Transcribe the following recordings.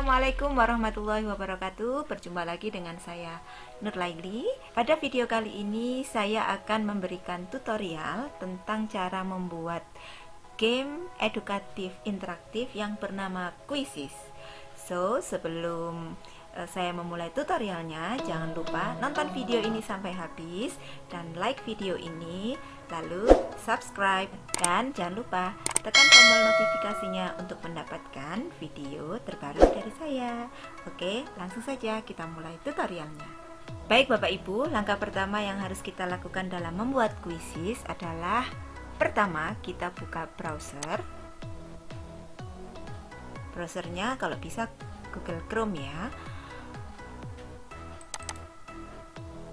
Assalamualaikum warahmatullahi wabarakatuh. Berjumpa lagi dengan saya Nur Laili. Pada video kali ini saya akan memberikan tutorial tentang cara membuat game edukatif interaktif yang bernama Quizizz. So, sebelum saya memulai tutorialnya, jangan lupa nonton video ini sampai habis dan like video ini, lalu subscribe, dan jangan lupa tekan tombol notifikasinya untuk mendapatkan video terbaru dari saya. Oke, langsung saja kita mulai tutorialnya. Baik Bapak Ibu, langkah pertama yang harus kita lakukan dalam membuat Quizizz adalah pertama kita buka browser. Browsernya kalau bisa Google Chrome ya.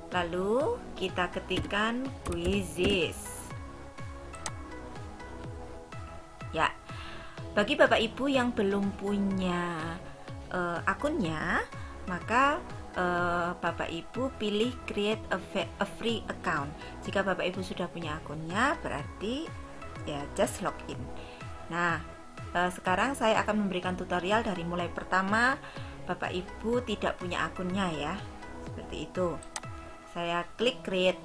Lalu kita ketikkan Quizizz. Ya, bagi Bapak Ibu yang belum punya akunnya, maka Bapak Ibu pilih create a free account. Jika Bapak Ibu sudah punya akunnya, berarti ya just login. Nah, sekarang saya akan memberikan tutorial dari mulai pertama Bapak Ibu tidak punya akunnya ya, seperti itu. Saya klik create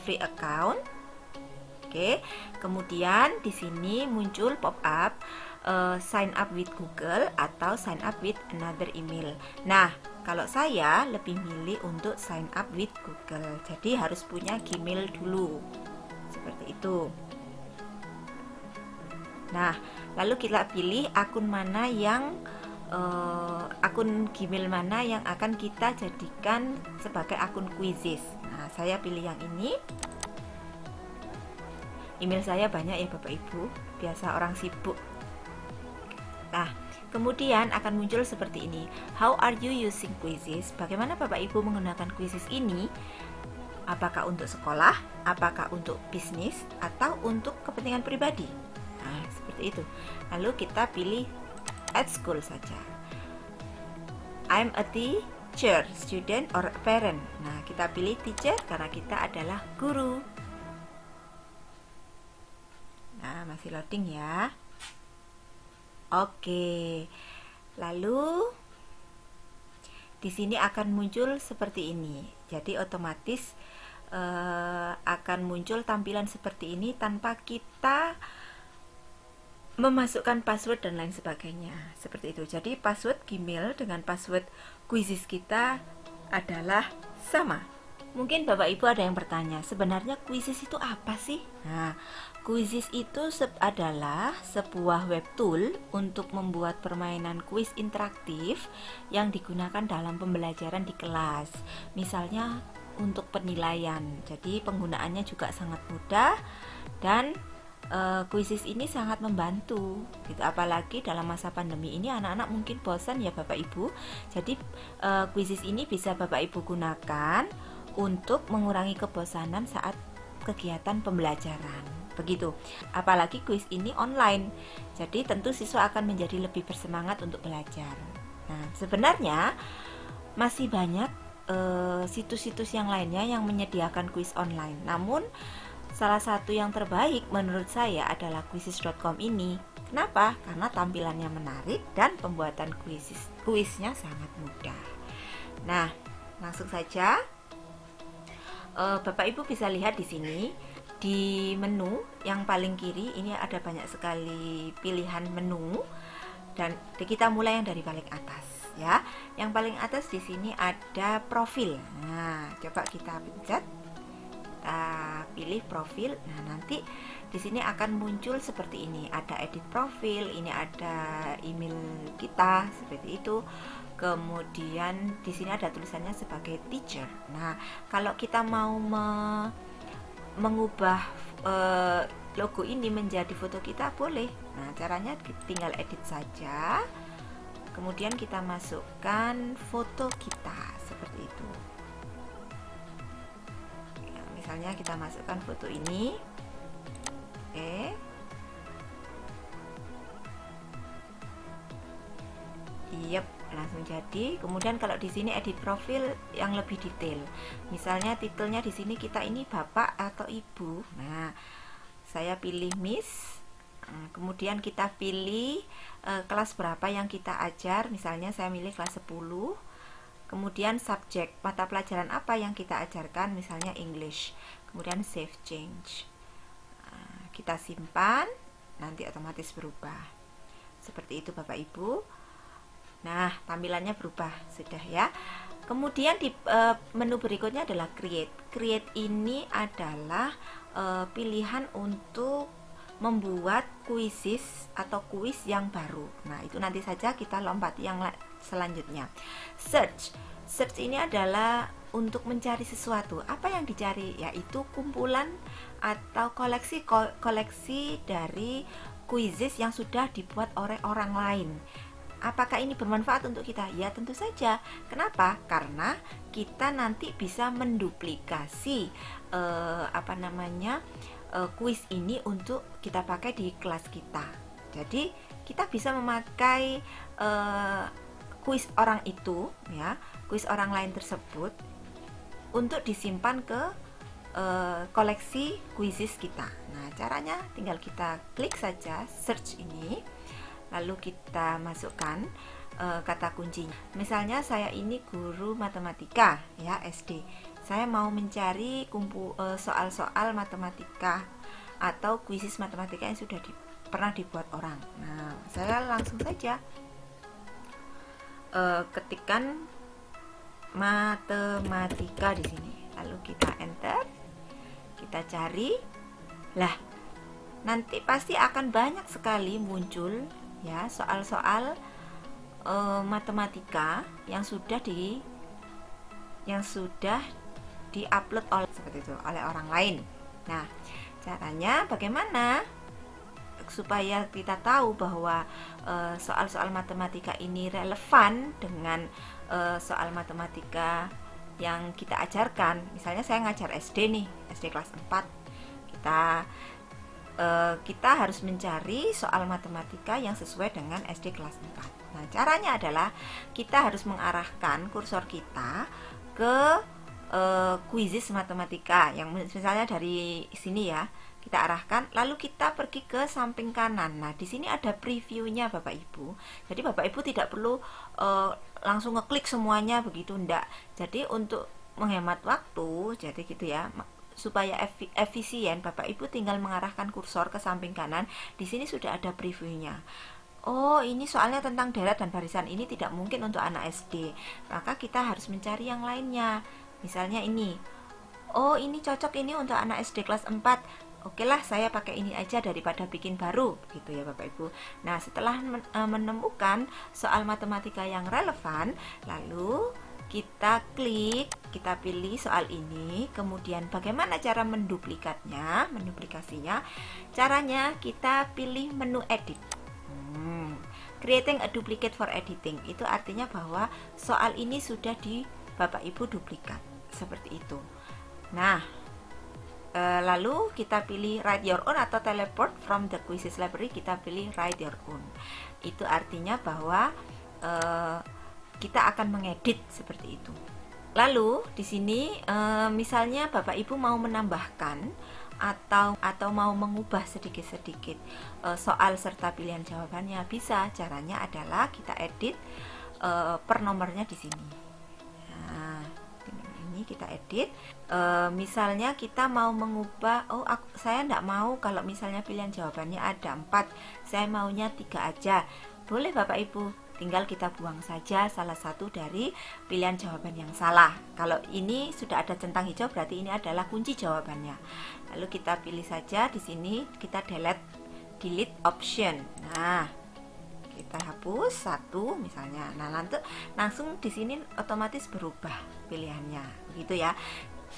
free account. Oke, kemudian di sini muncul pop-up sign up with Google atau sign up with another email. Nah, kalau saya lebih milih untuk sign up with Google. Jadi harus punya Gmail dulu. Seperti itu. Nah, lalu kita pilih akun mana yang akun Gmail mana yang akan kita jadikan sebagai akun Quizizz. Nah, saya pilih yang ini. Email saya banyak ya Bapak Ibu, biasa orang sibuk. Nah, kemudian akan muncul seperti ini. How are you using Quizizz? Bagaimana Bapak Ibu menggunakan Quizizz ini? Apakah untuk sekolah, apakah untuk bisnis, atau untuk kepentingan pribadi? Nah, seperti itu. Lalu kita pilih at school saja. I'm a teacher, student, or parent. Nah, kita pilih teacher karena kita adalah guru. Nah, masih loading ya. Oke. Lalu di sini akan muncul seperti ini. Jadi otomatis akan muncul tampilan seperti ini tanpa kita memasukkan password dan lain sebagainya, seperti itu. Jadi password Gmail dengan password Quizizz kita adalah sama. Mungkin Bapak Ibu ada yang bertanya, sebenarnya Quizizz itu apa sih? Nah, Quizizz itu adalah sebuah web tool untuk membuat permainan kuis interaktif yang digunakan dalam pembelajaran di kelas. Misalnya untuk penilaian. Jadi penggunaannya juga sangat mudah dan Quizizz ini sangat membantu gitu, apalagi dalam masa pandemi ini anak-anak mungkin bosan ya Bapak Ibu. Jadi Quizizz ini bisa Bapak Ibu gunakan untuk mengurangi kebosanan saat kegiatan pembelajaran. Begitu. Apalagi kuis ini online. Jadi tentu siswa akan menjadi lebih bersemangat untuk belajar. Nah, sebenarnya masih banyak situs-situs yang lainnya yang menyediakan kuis online. Namun salah satu yang terbaik menurut saya adalah quizizz.com ini. Kenapa? Karena tampilannya menarik dan pembuatan kuisnya sangat mudah. Nah, langsung saja Bapak Ibu bisa lihat di sini di menu yang paling kiri ini ada banyak sekali pilihan menu dan kita mulai yang dari paling atas ya. Yang paling atas di sini ada profil. Nah, coba kita pencet. Kita pilih profil. Nah, nanti di sini akan muncul seperti ini. Ada edit profil, ini ada email kita seperti itu. Kemudian di sini ada tulisannya sebagai teacher. Nah, kalau kita mau mengubah logo ini menjadi foto kita boleh. Nah, caranya tinggal edit saja. Kemudian kita masukkan foto kita seperti itu. Misalnya kita masukkan foto ini. Oke. Yep, langsung jadi. Kemudian kalau di sini edit profil yang lebih detail. Misalnya titelnya di sini kita ini bapak atau ibu. Nah, saya pilih Miss. Kemudian kita pilih kelas berapa yang kita ajar. Misalnya saya milih kelas 10. Kemudian subjek, mata pelajaran apa yang kita ajarkan, misalnya English. Kemudian save change. Kita simpan, nanti otomatis berubah. Seperti itu Bapak Ibu. Nah, tampilannya berubah sudah ya. Kemudian di menu berikutnya adalah create. Create ini adalah pilihan untuk membuat kuisis atau kuis yang baru. Nah, itu nanti saja kita lompat yang selanjutnya. Search. Search ini adalah untuk mencari sesuatu. Apa yang dicari? Yaitu kumpulan atau koleksi dari kuisis yang sudah dibuat oleh orang lain. Apakah ini bermanfaat untuk kita? Ya, tentu saja. Kenapa? Karena kita nanti bisa menduplikasi kuis ini untuk kita pakai di kelas kita. Jadi kita bisa memakai kuis orang itu, ya, kuis orang lain tersebut untuk disimpan ke koleksi kuisis kita. Nah, caranya tinggal kita klik saja search ini, lalu kita masukkan kata kuncinya. Misalnya saya ini guru matematika, ya, SD. Saya mau mencari soal-soal matematika atau kuisis matematika yang sudah pernah dibuat orang. Nah, saya langsung saja ketikkan matematika di sini. Lalu kita enter, kita cari. Lah, nanti pasti akan banyak sekali muncul ya soal-soal matematika yang sudah di-upload oleh orang lain. Nah, caranya bagaimana supaya kita tahu bahwa soal-soal matematika ini relevan dengan soal matematika yang kita ajarkan. Misalnya saya ngajar SD nih, SD kelas 4. Kita harus mencari soal matematika yang sesuai dengan SD kelas 4. Nah, caranya adalah kita harus mengarahkan kursor kita ke kuisis matematika yang misalnya dari sini ya, kita arahkan, lalu kita pergi ke samping kanan. Nah, di sini ada previewnya Bapak Ibu. Jadi Bapak Ibu tidak perlu langsung ngeklik semuanya begitu, enggak. Jadi untuk menghemat waktu, jadi gitu ya, supaya efisien, Bapak Ibu tinggal mengarahkan kursor ke samping kanan. Di sini sudah ada previewnya. Oh, ini soalnya tentang deret dan barisan, ini tidak mungkin untuk anak SD. Maka kita harus mencari yang lainnya. Misalnya ini. Oh, ini cocok ini untuk anak SD kelas 4. Oke lah, saya pakai ini aja daripada bikin baru, gitu ya Bapak Ibu. Nah, setelah menemukan soal matematika yang relevan, lalu kita klik, kita pilih soal ini. Kemudian bagaimana cara menduplikasinya? Caranya kita pilih menu edit. Creating a duplicate for editing. Itu artinya bahwa soal ini sudah di Bapak Ibu duplikat, seperti itu. Nah, lalu kita pilih write your own atau teleport from the quizzes library. Kita pilih write your own. Itu artinya bahwa kita akan mengedit seperti itu. Lalu di sini misalnya Bapak Ibu mau menambahkan atau mau mengubah sedikit-sedikit soal serta pilihan jawabannya, bisa. Caranya adalah kita edit per nomornya di sini. Nah, ini kita edit. Misalnya kita mau mengubah, saya tidak mau kalau misalnya pilihan jawabannya ada 4, saya maunya 3 aja. Boleh Bapak Ibu, tinggal kita buang saja salah satu dari pilihan jawaban yang salah. Kalau ini sudah ada centang hijau, berarti ini adalah kunci jawabannya. Lalu kita pilih saja di sini, kita delete option. Nah, kita hapus satu misalnya. Nah, nanti langsung di sini otomatis berubah pilihannya, begitu ya.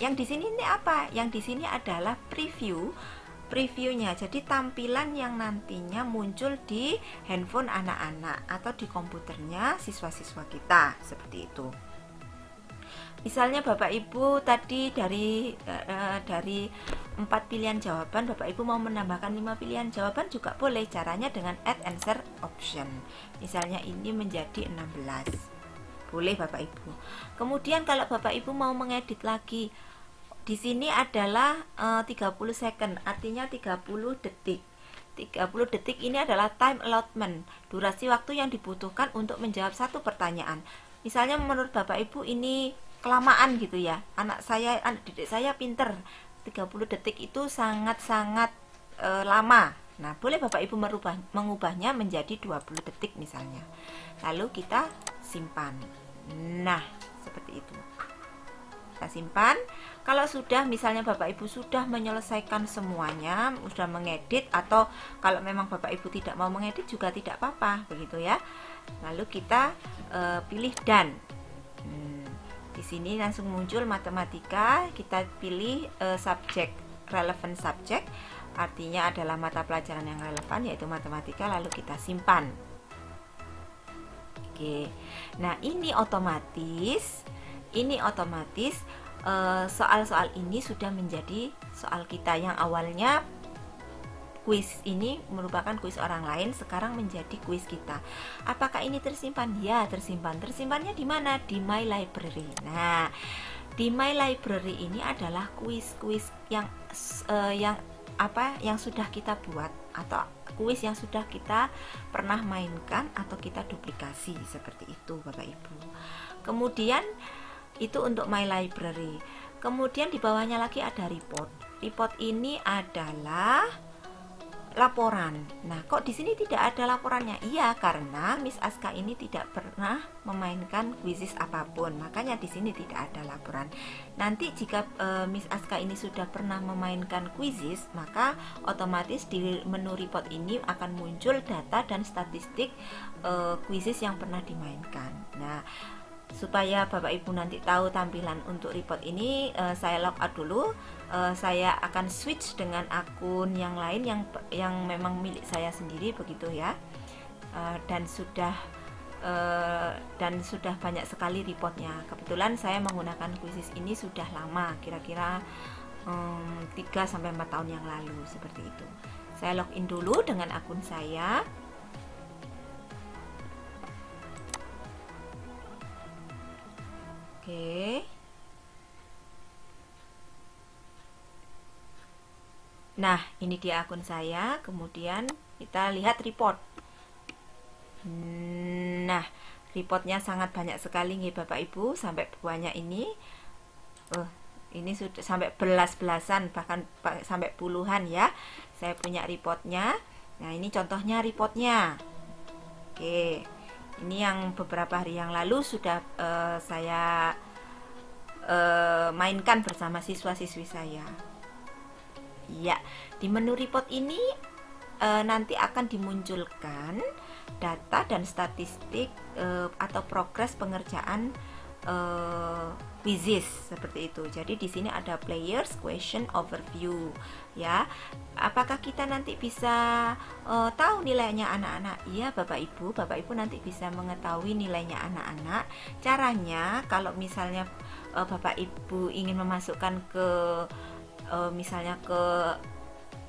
Yang di sini ini apa? Yang di sini adalah previewnya. Jadi tampilan yang nantinya muncul di handphone anak-anak atau di komputernya siswa-siswa kita, seperti itu. Misalnya Bapak Ibu tadi dari 4 pilihan jawaban, Bapak Ibu mau menambahkan 5 pilihan jawaban juga boleh. Caranya dengan add answer option. Misalnya ini menjadi 16. Boleh Bapak Ibu. Kemudian kalau Bapak Ibu mau mengedit lagi, di sini adalah 30 second, artinya 30 detik. 30 detik ini adalah time allotment, durasi waktu yang dibutuhkan untuk menjawab satu pertanyaan. Misalnya menurut Bapak Ibu ini kelamaan gitu ya, anak didik saya pinter, 30 detik itu sangat-sangat lama. Nah, boleh Bapak Ibu mengubahnya menjadi 20 detik misalnya. Lalu kita simpan. Nah, seperti itu. Kita simpan. Kalau sudah, misalnya Bapak Ibu sudah menyelesaikan semuanya, sudah mengedit, atau kalau memang Bapak Ibu tidak mau mengedit juga tidak apa-apa, begitu ya. Lalu kita pilih done. Di sini langsung muncul matematika. Kita pilih subjek, relevant subject, artinya adalah mata pelajaran yang relevan, yaitu matematika. Lalu kita simpan. Oke. Nah, ini otomatis soal-soal ini sudah menjadi soal kita. Yang awalnya kuis ini merupakan kuis orang lain, sekarang menjadi kuis kita. Apakah ini tersimpan? Ya, tersimpan. Tersimpannya di mana? Di My Library. Nah, di My Library ini adalah kuis-kuis yang sudah kita buat, atau kuis yang sudah kita pernah mainkan atau kita duplikasi, seperti itu Bapak Ibu. Kemudian itu untuk My Library. Kemudian di bawahnya lagi ada report. Report ini adalah laporan. Nah, kok di sini tidak ada laporannya? Iya, karena Miss Aska ini tidak pernah memainkan kuisis apapun, makanya di sini tidak ada laporan. Nanti jika Miss Aska ini sudah pernah memainkan kuisis, maka otomatis di menu report ini akan muncul data dan statistik kuisis yang pernah dimainkan. Nah, supaya Bapak Ibu nanti tahu tampilan untuk report ini, saya logout dulu. Saya akan switch dengan akun yang lain yang memang milik saya sendiri, begitu ya. Dan sudah banyak sekali reportnya. Kebetulan saya menggunakan kuisis ini sudah lama, kira-kira 3-4 tahun yang lalu, seperti itu. Saya login dulu dengan akun saya. Oke. Nah, ini dia akun saya. Kemudian kita lihat report. Nah, reportnya sangat banyak sekali nih Bapak Ibu, sampai banyak ini. Ini sudah sampai belas-belasan, bahkan sampai puluhan ya. Saya punya reportnya. Nah, ini contohnya reportnya. Oke. Ini yang beberapa hari yang lalu sudah saya mainkan bersama siswa-siswi saya. Ya, di menu report ini nanti akan dimunculkan data dan statistik atau progres pengerjaan quizzes, seperti itu. Jadi di sini ada players, question, overview, ya. Apakah kita nanti bisa tahu nilainya anak-anak? Iya, Bapak Ibu nanti bisa mengetahui nilainya anak-anak. Caranya, kalau misalnya Bapak Ibu ingin memasukkan ke misalnya ke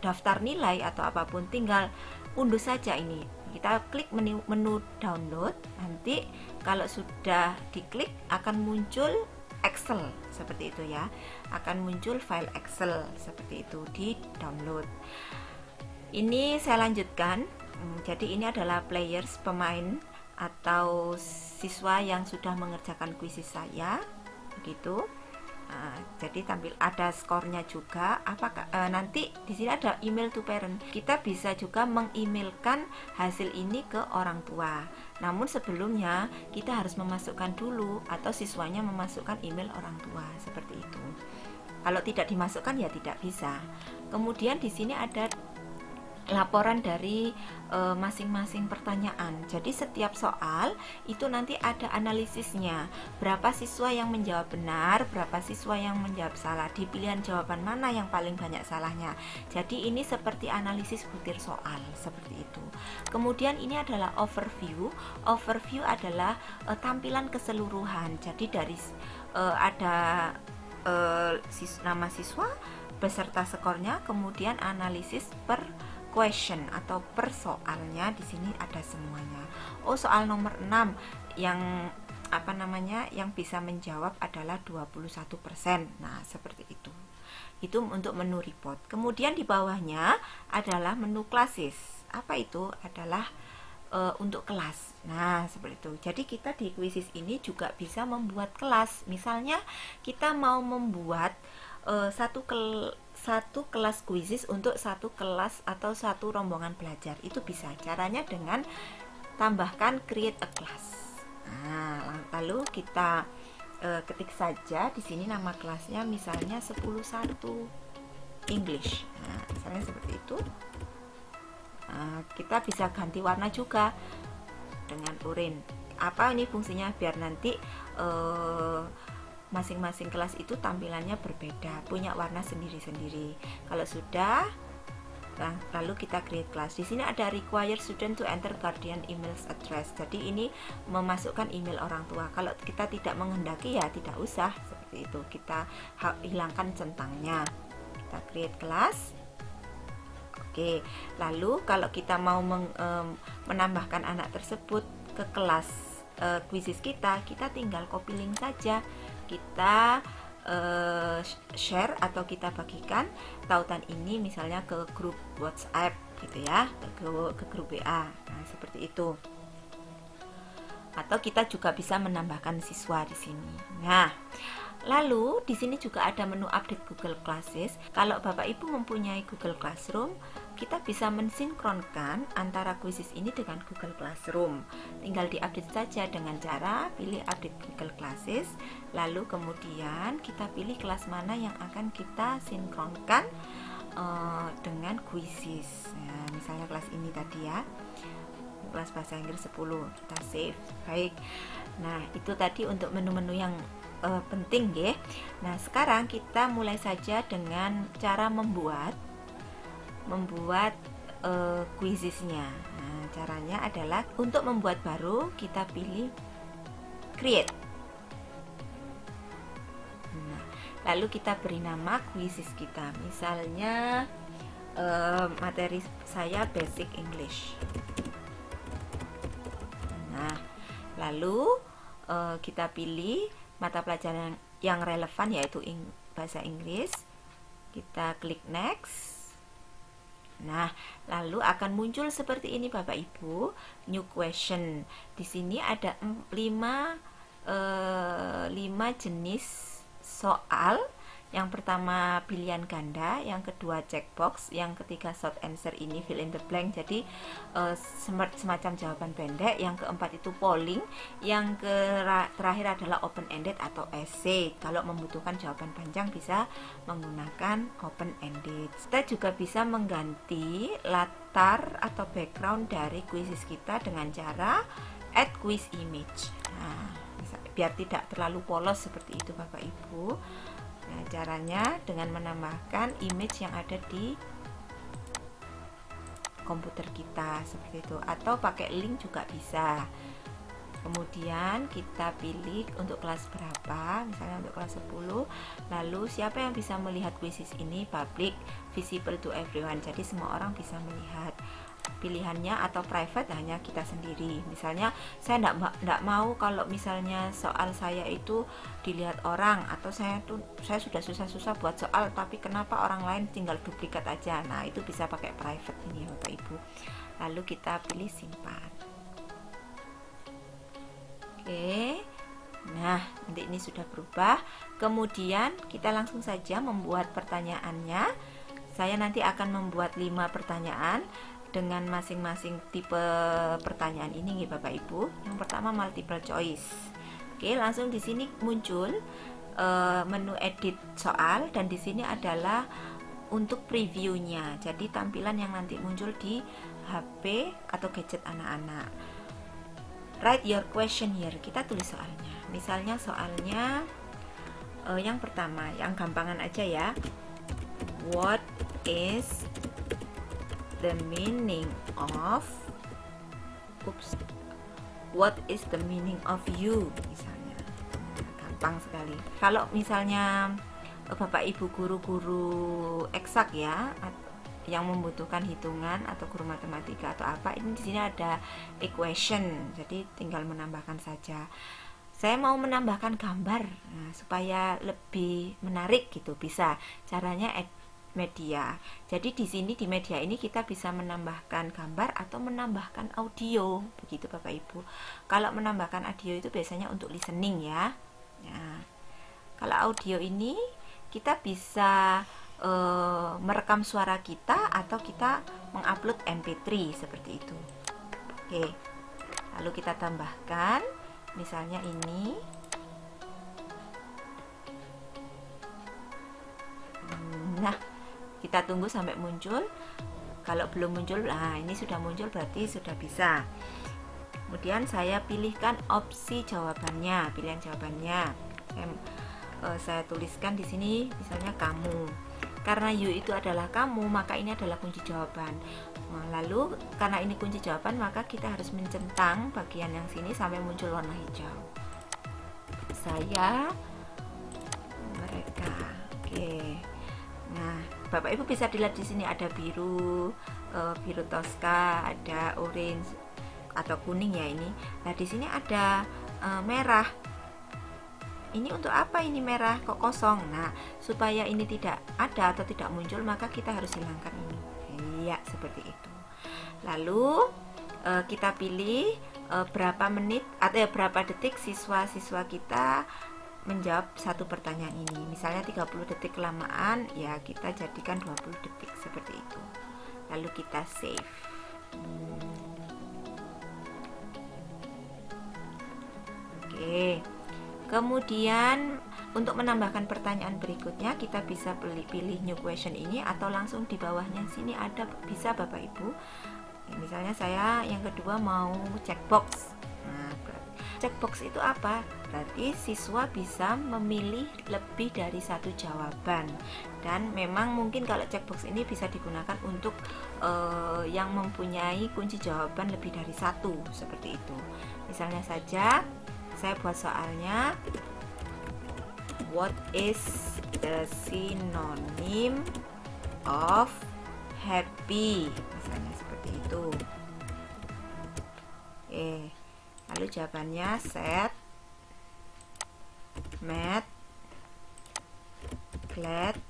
daftar nilai atau apapun, tinggal unduh saja ini. Kita klik menu download, nanti kalau sudah diklik akan muncul Excel, seperti itu ya. Akan muncul file Excel seperti itu di download. Ini saya lanjutkan. Jadi ini adalah players, pemain atau siswa yang sudah mengerjakan kuisis saya, begitu. Nah, jadi tampil ada skornya juga. Apakah nanti di sini ada email to parent. Kita bisa juga mengemailkan hasil ini ke orang tua. Namun sebelumnya kita harus memasukkan dulu, atau siswanya memasukkan email orang tua, seperti itu. Kalau tidak dimasukkan ya tidak bisa. Kemudian di sini ada laporan dari masing-masing pertanyaan. Jadi setiap soal itu nanti ada analisisnya. Berapa siswa yang menjawab benar, berapa siswa yang menjawab salah, di pilihan jawaban mana yang paling banyak salahnya. Jadi ini seperti analisis butir soal, seperti itu. Kemudian ini adalah overview. Overview adalah tampilan keseluruhan. Jadi dari ada nama siswa beserta skornya, kemudian analisis per question atau per soalnya. Di sini ada semuanya. Oh, soal nomor 6 yang yang bisa menjawab adalah 21%. Nah, seperti itu. Itu untuk menu report. Kemudian di bawahnya adalah menu classes. Apa itu? Adalah untuk kelas. Nah, seperti itu. Jadi kita di Quizzes ini juga bisa membuat kelas. Misalnya kita mau membuat satu kelas Quizzes untuk satu kelas atau satu rombongan belajar. Itu bisa. Caranya dengan tambahkan create a class. Nah, lalu kita ketik saja di sini nama kelasnya misalnya 10.1 English. Nah, misalnya seperti itu. Kita bisa ganti warna juga dengan oranye. Apa ini fungsinya? Biar nanti masing-masing kelas itu tampilannya berbeda, punya warna sendiri-sendiri. Kalau sudah, lalu kita create class. Di sini ada require student to enter guardian email address. Jadi ini memasukkan email orang tua. Kalau kita tidak menghendaki ya tidak usah seperti itu. Kita hilangkan centangnya. Kita create class. Oke. Lalu kalau kita mau menambahkan anak tersebut ke kelas Quizzes kita tinggal copy link saja. Kita share atau kita bagikan tautan ini misalnya ke grup WhatsApp gitu ya, ke grup WA. Nah, seperti itu. Atau kita juga bisa menambahkan siswa di sini. Nah, lalu di sini juga ada menu update Google Classes. Kalau Bapak Ibu mempunyai Google Classroom, kita bisa mensinkronkan antara Quizzes ini dengan Google Classroom. Tinggal diupdate saja dengan cara pilih update Google Classes, lalu kemudian kita pilih kelas mana yang akan kita sinkronkan dengan Quizzes. Nah, misalnya kelas ini tadi ya, kelas bahasa Inggris 10, kita save. Baik. Nah, itu tadi untuk menu-menu yang penting ya. Nah, sekarang kita mulai saja dengan cara membuat Quizzesnya. Nah, caranya adalah untuk membuat baru kita pilih create. Nah, lalu kita beri nama Quizzes kita. Misalnya materi saya basic English. Nah, lalu kita pilih mata pelajaran yang relevan yaitu bahasa Inggris. Kita klik next. Nah, lalu akan muncul seperti ini Bapak Ibu, new question. Di sini ada 5 jenis soal. Yang pertama pilihan ganda, yang kedua checkbox, yang ketiga short answer ini fill in the blank, jadi semacam jawaban pendek. Yang keempat itu polling, yang terakhir adalah open ended atau essay. Kalau membutuhkan jawaban panjang bisa menggunakan open ended. Kita juga bisa mengganti latar atau background dari quizzes kita dengan cara add quiz image. Nah, biar tidak terlalu polos seperti itu Bapak Ibu. Nah, caranya dengan menambahkan image yang ada di komputer kita seperti itu, atau pakai link juga bisa. Kemudian kita pilih untuk kelas berapa, misalnya untuk kelas 10. Lalu siapa yang bisa melihat quizzes ini? Public, visible to everyone, jadi semua orang bisa melihat. Pilihannya atau private hanya kita sendiri. Misalnya saya tidak mau kalau misalnya soal saya itu dilihat orang, atau saya sudah susah-susah buat soal tapi kenapa orang lain tinggal duplikat aja. Nah, itu bisa pakai private ini Bapak Ibu. Lalu kita pilih simpan. Oke. Nah, nanti ini sudah berubah. Kemudian kita langsung saja membuat pertanyaannya. Saya nanti akan membuat 5 pertanyaan dengan masing-masing tipe pertanyaan ini nih Bapak Ibu. Yang pertama multiple choice. Oke, langsung di sini muncul menu edit soal, dan di sini adalah untuk previewnya. Jadi tampilan yang nanti muncul di HP atau gadget anak-anak. Write your question here. Kita tulis soalnya. Misalnya soalnya yang pertama, yang gampangan aja ya. What is the meaning of what is the meaning of you, misalnya. Gampang sekali. Kalau misalnya Bapak Ibu guru-guru eksak ya, yang membutuhkan hitungan atau guru matematika atau apa, ini di sini ada equation, jadi tinggal menambahkan saja. saya mau menambahkan gambar, nah, supaya lebih menarik gitu, bisa. Caranya add media. Jadi di sini di media ini kita bisa menambahkan gambar atau menambahkan audio, begitu Bapak Ibu. Kalau menambahkan audio itu biasanya untuk listening ya. Nah, kalau audio ini kita bisa merekam suara kita atau kita mengupload MP3 seperti itu. Oke. Lalu kita tambahkan misalnya ini. Nah, kita tunggu sampai muncul. Kalau belum muncul, nah ini sudah muncul berarti sudah bisa. Kemudian saya pilihkan opsi jawabannya, pilihan jawabannya. Saya tuliskan di sini misalnya kamu. Karena you itu adalah kamu, maka ini adalah kunci jawaban. Nah, lalu karena ini kunci jawaban, maka kita harus mencentang bagian yang sini sampai muncul warna hijau. Saya, mereka. Oke. Nah, Bapak Ibu bisa dilihat di sini ada biru, biru toska, ada orange atau kuning ya ini. Nah, di sini ada merah. Ini untuk apa ini merah kok kosong? Nah, supaya ini tidak ada atau tidak muncul, maka kita harus hilangkan ini. Iya, seperti itu. Lalu kita pilih berapa menit atau berapa detik siswa-siswa kita menjawab satu pertanyaan ini. Misalnya 30 detik kelamaan, ya kita jadikan 20 detik seperti itu. Lalu kita save. Oke. Kemudian untuk menambahkan pertanyaan berikutnya, kita bisa pilih new question ini atau langsung di bawahnya sini ada, bisa Bapak Ibu. Misalnya saya yang kedua mau checkbox. Nah, checkbox itu apa? Berarti siswa bisa memilih lebih dari satu jawaban. Dan memang mungkin kalau checkbox ini bisa digunakan untuk yang mempunyai kunci jawaban lebih dari satu, seperti itu. Misalnya saja saya buat soalnya, what is the synonym of happy, misalnya seperti itu. Lalu jawabannya sad, mad, glad,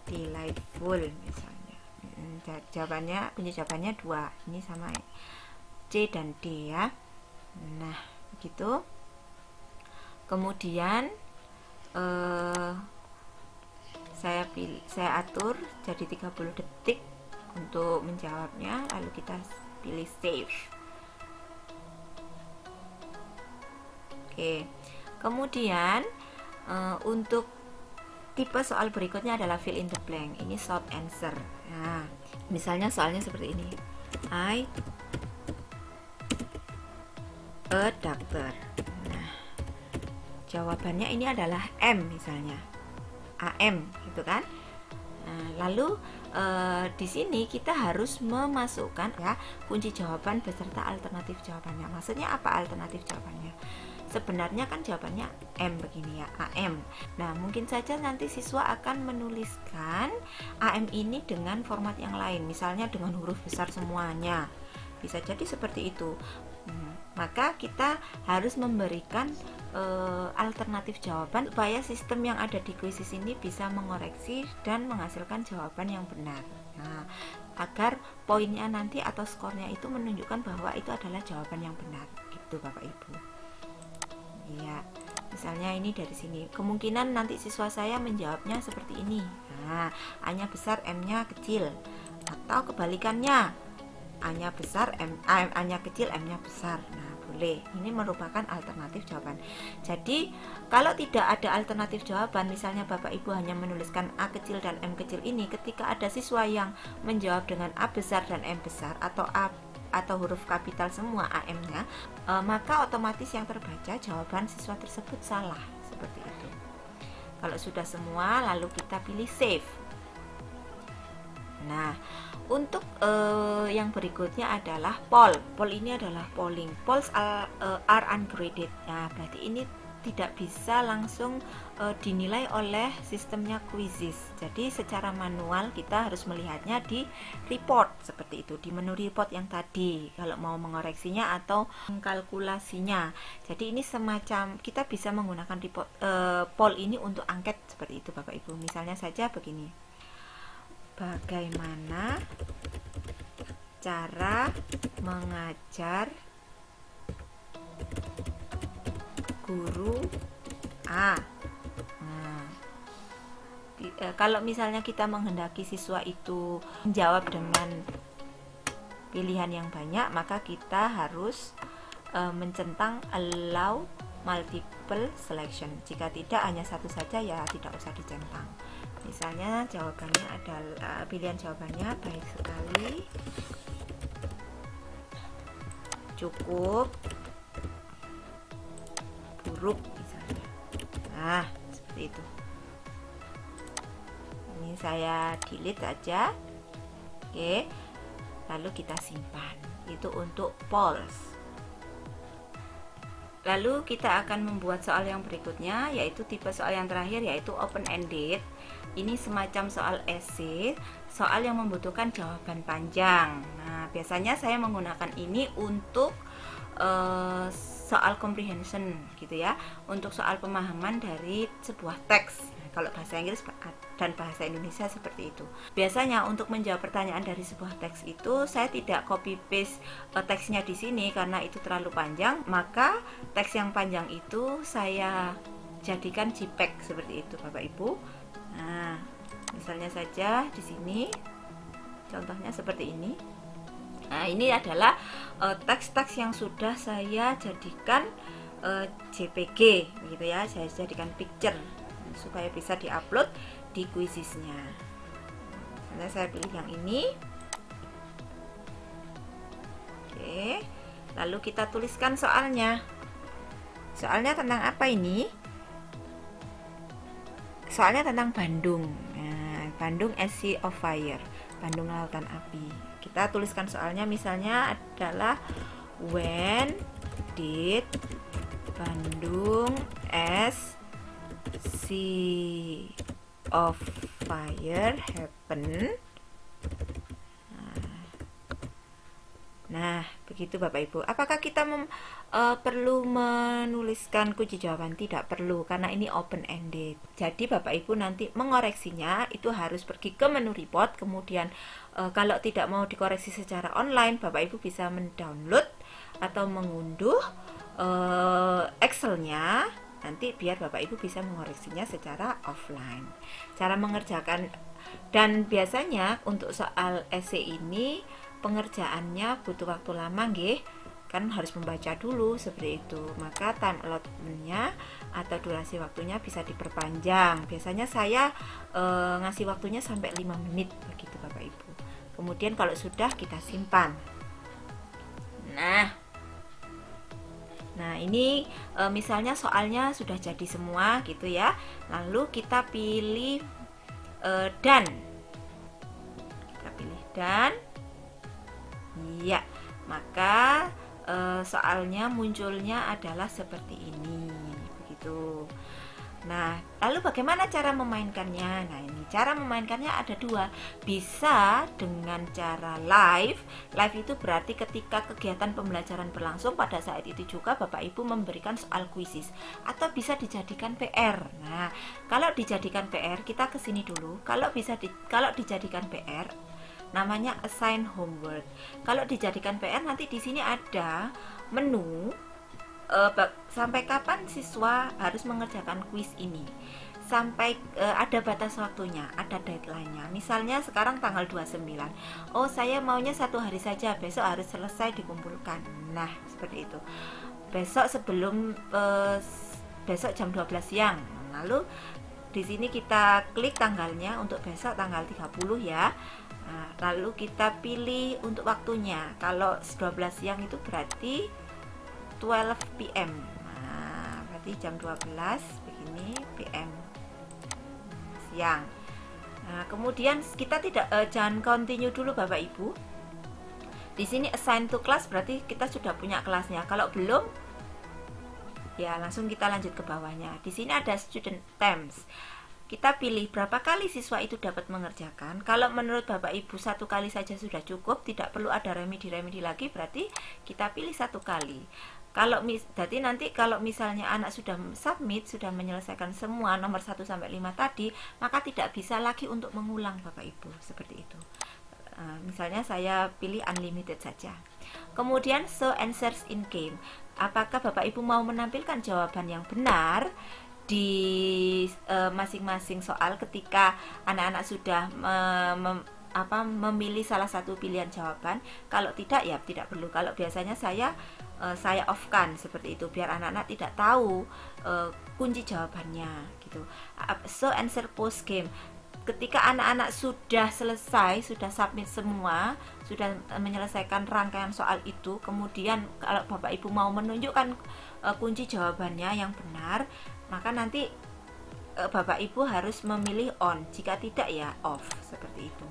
delightful misalnya. Jawabannya, kunci jawabannya 2. Ini sama C dan D ya. Nah, begitu. Kemudian saya atur jadi 30 detik untuk menjawabnya, lalu kita pilih save. Oke. Kemudian untuk tipe soal berikutnya adalah fill in the blank. Ini short answer. Nah, misalnya soalnya seperti ini. I a doctor. Nah, jawabannya ini adalah M misalnya, AM gitu kan. Nah, lalu di sini kita harus memasukkan ya kunci jawaban beserta alternatif jawabannya. Maksudnya apa alternatif jawabannya? Sebenarnya kan jawabannya M begini ya, AM. Nah, mungkin saja nanti siswa akan menuliskan AM ini dengan format yang lain, misalnya dengan huruf besar semuanya. Bisa jadi seperti itu. Maka kita harus memberikan alternatif jawaban supaya sistem yang ada di kuisis ini bisa mengoreksi dan menghasilkan jawaban yang benar. Nah, agar poinnya nanti atau skornya itu menunjukkan bahwa itu adalah jawaban yang benar, gitu Bapak Ibu. Ya, misalnya ini dari sini. Kemungkinan nanti siswa saya menjawabnya seperti ini. Nah, A-nya besar, M-nya kecil. Atau kebalikannya, A-nya besar, A-nya kecil, M-nya besar. Nah, boleh. Ini merupakan alternatif jawaban. Jadi, kalau tidak ada alternatif jawaban, misalnya Bapak Ibu hanya menuliskan A kecil dan M kecil ini, ketika ada siswa yang menjawab dengan A besar dan M besar atau huruf kapital semua AM-nya, maka otomatis yang terbaca jawaban siswa tersebut salah, seperti itu. Kalau sudah semua, lalu kita pilih save. Nah, untuk yang berikutnya adalah poll. Poll ini adalah polling. Polls are ungraded. Nah, berarti ini tidak bisa langsung dinilai oleh sistemnya Quizzes. Jadi secara manual kita harus melihatnya di report seperti itu, di menu report yang tadi kalau mau mengoreksinya atau mengkalkulasinya. Jadi ini semacam kita bisa menggunakan report, poll ini untuk angket seperti itu Bapak Ibu. Misalnya saja begini, bagaimana cara mengajar guru A. Nah, kalau misalnya kita menghendaki siswa itu menjawab dengan pilihan yang banyak, maka kita harus mencentang allow multiple selection. Jika tidak, hanya satu saja, ya tidak usah dicentang. Misalnya jawabannya adalah, pilihan jawabannya baik sekali, cukup, buruk misalnya. Nah, seperti itu. Ini saya delete saja. Oke. Lalu kita simpan. Itu untuk polls. Lalu kita akan membuat soal yang berikutnya, yaitu tipe soal yang terakhir, yaitu open ended. Ini semacam soal esai, soal yang membutuhkan jawaban panjang. Nah, biasanya saya menggunakan ini untuk soal comprehension gitu ya, untuk soal pemahaman dari sebuah teks. Nah, kalau bahasa Inggris dan bahasa Indonesia seperti itu. Biasanya untuk menjawab pertanyaan dari sebuah teks itu saya tidak copy paste teksnya di sini karena itu terlalu panjang, maka teks yang panjang itu saya jadikan JPEG seperti itu Bapak Ibu. Nah, misalnya saja di sini contohnya seperti ini. Nah, ini adalah teks-teks yang sudah saya jadikan JPG gitu ya, saya jadikan picture supaya bisa diupload di Quizzes-nya. Nah, saya pilih yang ini. Oke, lalu kita tuliskan soalnya. Soalnya tentang apa ini? Soalnya tentang Bandung. Nah, Bandung as Sea of Fire, Bandung Lautan Api. Kita tuliskan soalnya misalnya adalah when did Bandung as Sea of Fire happen? Nah, begitu Bapak Ibu. Apakah kita perlu menuliskan kunci jawaban? Tidak perlu, karena ini open ended. Jadi Bapak Ibu nanti mengoreksinya itu harus pergi ke menu report. Kemudian kalau tidak mau dikoreksi secara online, Bapak Ibu bisa mendownload atau mengunduh Excel-nya. Nanti biar Bapak Ibu bisa mengoreksinya secara offline. Cara mengerjakan, dan biasanya untuk soal esai ini pengerjaannya butuh waktu lama nggih, kan harus membaca dulu seperti itu. Maka time allotment-nya atau durasi waktunya bisa diperpanjang. Biasanya saya ngasih waktunya sampai 5 menit begitu Bapak Ibu. Kemudian kalau sudah kita simpan. Nah, ini misalnya soalnya sudah jadi semua gitu ya. Lalu kita pilih dan. Kita pilih dan. Ya, maka soalnya munculnya adalah seperti ini, begitu. Nah, lalu bagaimana cara memainkannya? Nah, ini cara memainkannya ada dua. Bisa dengan cara live. Live itu berarti ketika kegiatan pembelajaran berlangsung, pada saat itu juga Bapak Ibu memberikan soal Quizzes. Atau bisa dijadikan PR. Nah, kalau dijadikan PR, kita ke sini dulu. Kalau dijadikan PR, namanya assign homework. Kalau dijadikan PR, nanti di sini ada menu sampai kapan siswa harus mengerjakan kuis ini. Sampai ada batas waktunya, ada deadline-nya. Misalnya sekarang tanggal 29. Oh, saya maunya 1 hari saja, besok harus selesai dikumpulkan. Nah, seperti itu. Besok sebelum besok jam 12 siang. Lalu di sini kita klik tanggalnya untuk besok tanggal 30 ya. Nah, lalu kita pilih untuk waktunya. Kalau 12 siang itu berarti 12 PM. Nah, berarti jam 12 begini PM siang. Nah, kemudian kita jangan continue dulu Bapak Ibu. Di sini assign to class berarti kita sudah punya kelasnya. Kalau belum, Ya, langsung kita lanjut ke bawahnya. Di sini ada student times. Kita pilih berapa kali siswa itu dapat mengerjakan. Kalau menurut Bapak Ibu 1 kali saja sudah cukup, tidak perlu ada remedi-remedi lagi, berarti kita pilih 1 kali. Jadi nanti kalau misalnya anak sudah submit, sudah menyelesaikan semua nomor 1 sampai 5 tadi, maka tidak bisa lagi untuk mengulang Bapak Ibu, seperti itu. Misalnya saya pilih unlimited saja. Kemudian show answers in game. Apakah Bapak Ibu mau menampilkan jawaban yang benar di masing-masing soal ketika anak-anak sudah memilih salah satu pilihan jawaban? Kalau tidak, ya tidak perlu. Kalau biasanya saya off-kan seperti itu, biar anak-anak tidak tahu kunci jawabannya gitu. So answer post game. Ketika anak-anak sudah selesai, sudah submit semua, sudah menyelesaikan rangkaian soal itu, kemudian kalau Bapak Ibu mau menunjukkan kunci jawabannya yang benar, maka nanti Bapak Ibu harus memilih on, jika tidak ya off, seperti itu.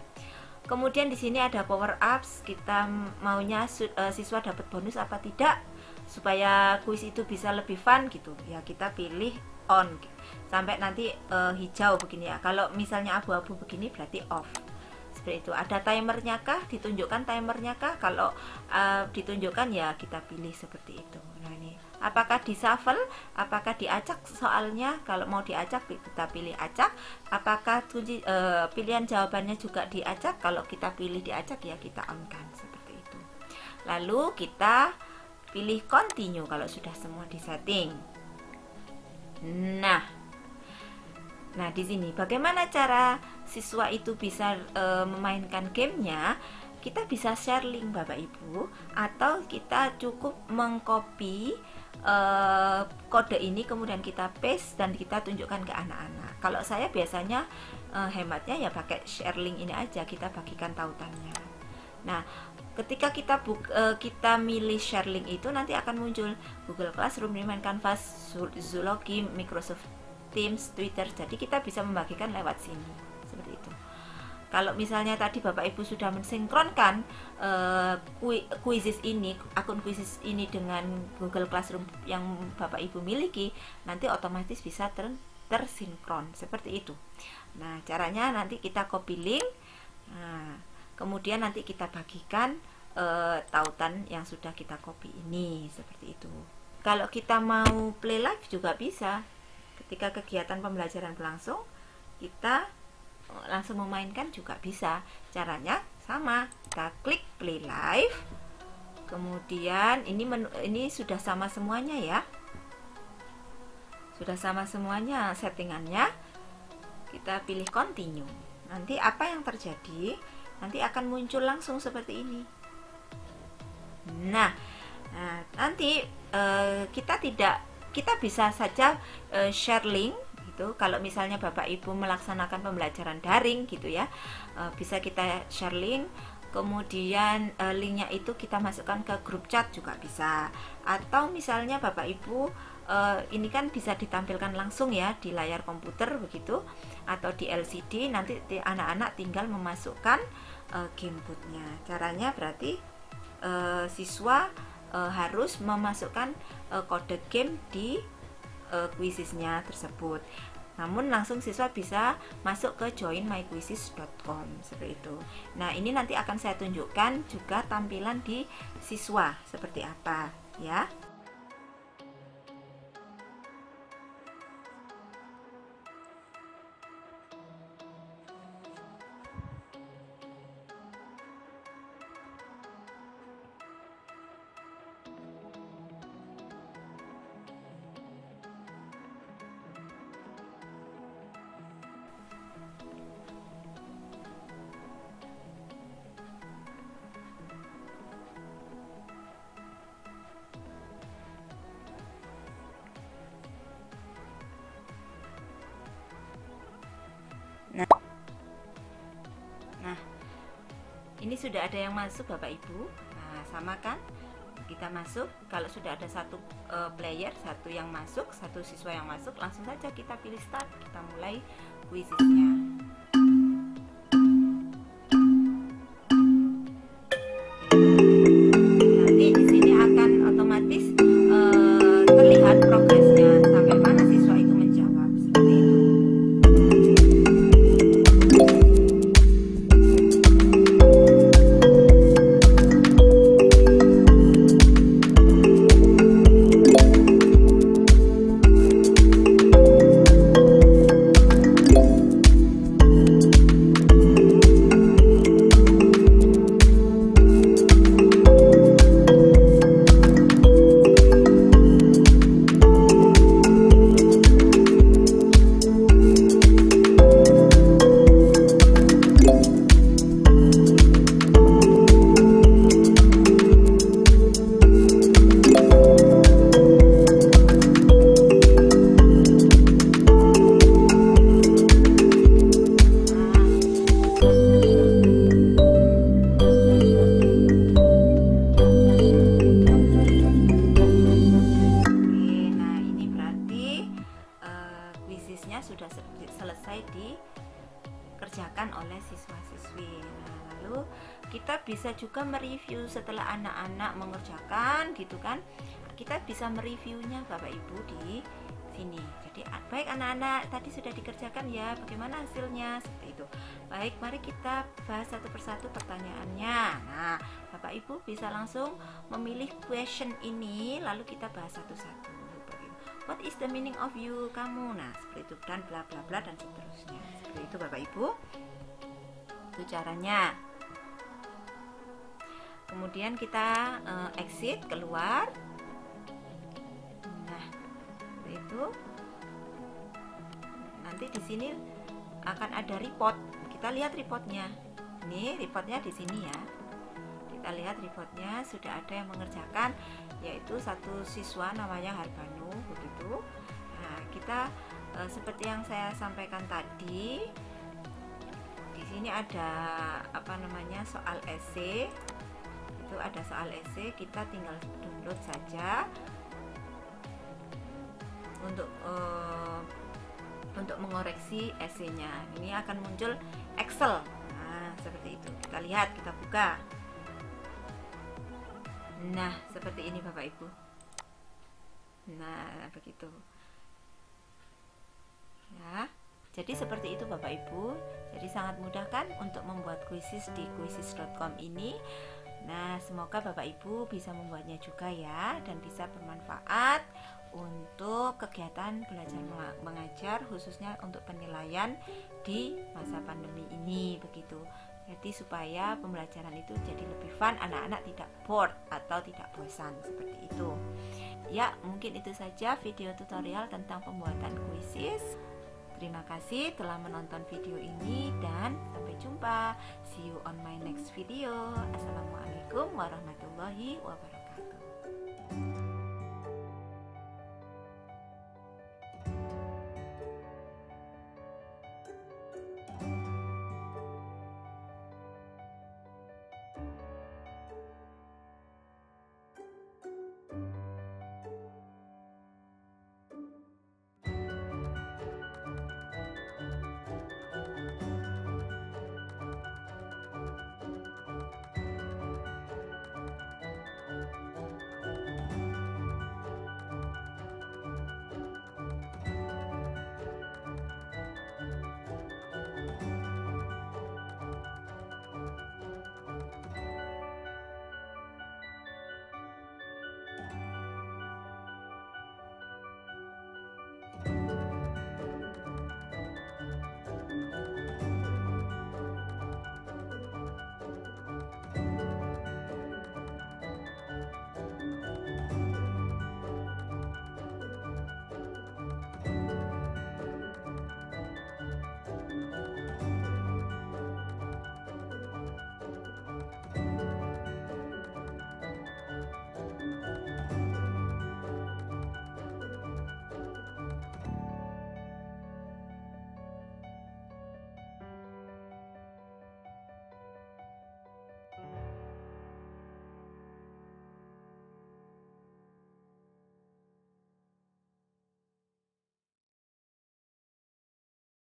Kemudian di sini ada power ups, kita maunya siswa dapat bonus apa tidak supaya kuis itu bisa lebih fun gitu. Ya kita pilih on sampai nanti hijau begini ya. Kalau misalnya abu-abu begini berarti off. Seperti itu. Ada timernya kah? Ditunjukkan timernya kah? Kalau ditunjukkan ya kita pilih seperti itu. Nah ini, apakah di shuffle? Apakah diacak soalnya? Kalau mau diacak kita pilih acak. Apakah kunci pilihan jawabannya juga diacak? Kalau kita pilih diacak ya kita on kan, seperti itu. Lalu kita pilih continue kalau sudah semua disetting. Nah di sini bagaimana cara siswa itu bisa memainkan gamenya? Kita bisa share link Bapak Ibu, atau kita cukup mengcopy kode ini kemudian kita paste dan kita tunjukkan ke anak-anak. Kalau saya biasanya hematnya ya pakai share link ini aja, kita bagikan tautannya. Nah, ketika kita milih share link itu nanti akan muncul Google Classroom, Remind Canvas, Zoology, Microsoft Teams, Twitter. Jadi kita bisa membagikan lewat sini, seperti itu. Kalau misalnya tadi Bapak Ibu sudah mensinkronkan akun quizzes ini dengan Google Classroom yang Bapak Ibu miliki, nanti otomatis bisa tersinkron seperti itu. Nah, caranya nanti kita copy link. Nah, kemudian nanti kita bagikan tautan yang sudah kita copy ini, seperti itu. Kalau kita mau play live juga bisa. Ketika kegiatan pembelajaran berlangsung, kita langsung memainkan juga bisa. Caranya sama, kita klik play live. Kemudian ini sudah sama semuanya ya. Sudah sama semuanya settingannya. Kita pilih continue. Nanti apa yang terjadi? Nanti akan muncul langsung seperti ini. Nah nanti kita bisa saja share link gitu. Kalau misalnya Bapak Ibu melaksanakan pembelajaran daring gitu ya, bisa kita share link. Kemudian linknya itu kita masukkan ke grup chat juga bisa. Atau misalnya Bapak Ibu ini kan bisa ditampilkan langsung ya di layar komputer begitu, atau di LCD. Nanti anak-anak tinggal memasukkan gamebootnya. Caranya berarti siswa harus memasukkan kode game di quizesnya tersebut. Namun langsung siswa bisa masuk ke joinmyquizzes.com seperti itu. Nah, ini nanti akan saya tunjukkan juga tampilan di siswa seperti apa ya. Nah, ini sudah ada yang masuk Bapak Ibu. Nah, sama kan? Kita masuk. Kalau sudah ada satu player, satu yang masuk, satu siswa yang masuk, langsung saja kita pilih start. Kita mulai quizesnya. Nanti di sini akan otomatis terlihat progres bisa juga mereview setelah anak-anak mengerjakan gitu kan. Kita bisa mereviewnya Bapak Ibu di sini. Jadi baik anak-anak tadi sudah dikerjakan ya, bagaimana hasilnya, seperti itu. Baik, mari kita bahas satu persatu pertanyaannya. Nah, Bapak Ibu bisa langsung memilih question ini, lalu kita bahas satu-satu. What is the meaning of you, kamu? Nah, seperti itu, dan bla bla bla dan seterusnya. Seperti itu Bapak Ibu. Itu caranya. Kemudian kita exit, keluar. Nah, seperti itu. Nanti di sini akan ada report. Kita lihat reportnya. Ini reportnya di sini ya. Kita lihat reportnya, sudah ada yang mengerjakan, yaitu satu siswa namanya Harbanu begitu. Nah, kita seperti yang saya sampaikan tadi, di sini ada soal esai. Itu ada soal esai, kita tinggal download saja untuk mengoreksi esainya. Ini akan muncul Excel. Nah, seperti itu. Kita lihat, kita buka. Nah, seperti ini Bapak Ibu. Nah, begitu. Ya. Jadi seperti itu Bapak Ibu. Jadi sangat mudah kan untuk membuat kuisis di quizzes.com ini. Nah, semoga Bapak Ibu bisa membuatnya juga ya, dan bisa bermanfaat untuk kegiatan belajar mengajar, khususnya untuk penilaian di masa pandemi ini begitu. Jadi supaya pembelajaran itu jadi lebih fun, anak-anak tidak bored atau tidak bosan, seperti itu. Ya, mungkin itu saja video tutorial tentang pembuatan kuisis. Terima kasih telah menonton video ini dan sampai jumpa. See you on my next video. Assalamualaikum warahmatullahi wabarakatuh.